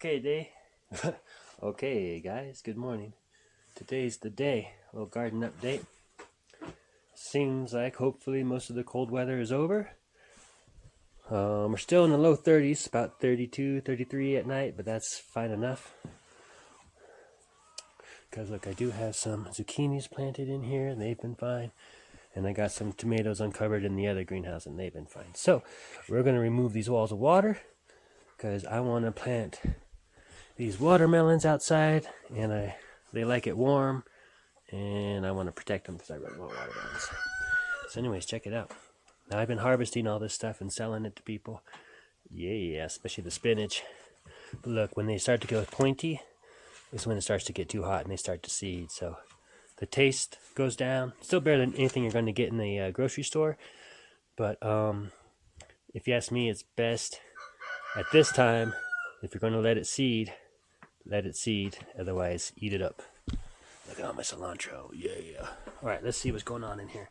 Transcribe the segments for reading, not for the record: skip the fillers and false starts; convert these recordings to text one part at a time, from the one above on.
Okay guys, good morning. Today's the day. A little garden update. Seems like hopefully most of the cold weather is over. We're still in the low 30s, about 32, 33 at night, but that's fine enough. Because look, I do have some zucchinis planted in here, and they've been fine. And I got some tomatoes uncovered in the other greenhouse, and they've been fine. So we're going to remove these walls of water, because I want to plant these watermelons outside, and they like it warm, and I want to protect them because I really want watermelons. So anyways, check it out. Now I've been harvesting all this stuff and selling it to people. Yeah, especially the spinach. But look, when they start to go pointy, is when it starts to get too hot and they start to seed. So the taste goes down. Still better than anything you're going to get in the grocery store. But if you ask me, it's best at this time, if you're going to let it seed, otherwise eat it up. Look at all my cilantro. Yeah. Alright, let's see what's going on in here.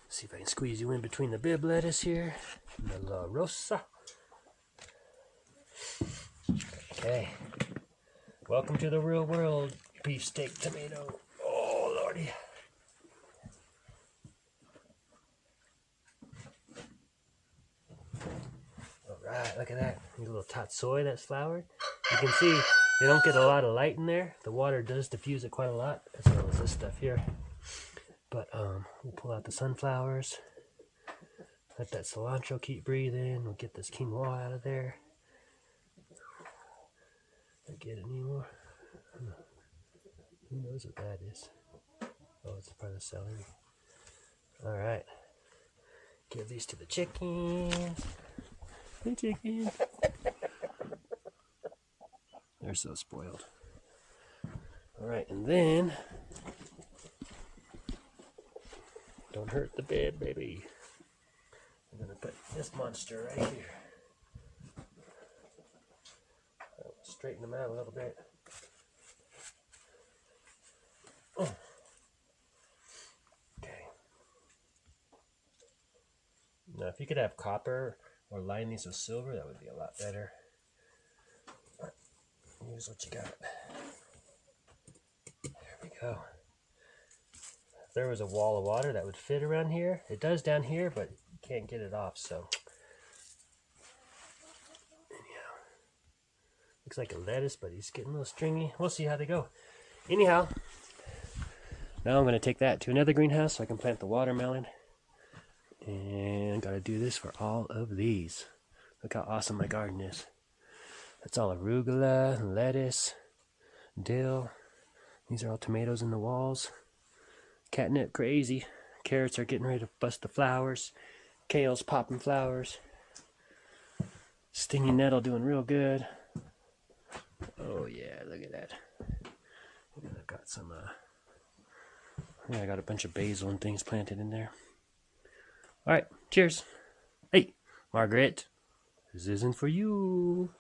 See if I can squeeze you in between the bib lettuce here and the La Rosa. Okay. Welcome to the real world, beefsteak tomato. Oh, lordy. Alright, look at that. A little tatsoi that's flowered. You can see they don't get a lot of light in there. The water does diffuse it quite a lot, as well as this stuff here. But we'll pull out the sunflowers. Let that cilantro keep breathing. We'll get this quinoa out of there. Don't get any more. Who knows what that is? Oh, it's part of the celery. Alright. Give these to the chickens. Hey, chicken. They're so spoiled. Alright, and then don't hurt the bed, baby. I'm gonna put this monster right here. I'll straighten them out a little bit. Oh. Okay. Now, if you could have copper or line these with silver, that would be a lot better. But use what you got. There we go. If there was a wall of water that would fit around here, it does down here, but you can't get it off, so. Anyhow. Looks like a lettuce, but he's getting a little stringy. We'll see how they go. Anyhow, now I'm going to take that to another greenhouse so I can plant the watermelon. And got to do this for all of these. Look how awesome my garden is. That's all arugula, lettuce, dill. These are all tomatoes in the walls. Catnip crazy. Carrots are getting ready to bust the flowers. Kale's popping flowers. Stinging nettle doing real good. Oh yeah, look at that. And I've got some, I got a bunch of basil and things planted in there. Alright, cheers. Hey, Margaret, this isn't for you.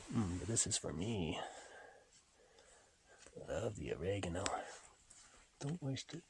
But this is for me. Love the oregano. Don't waste it.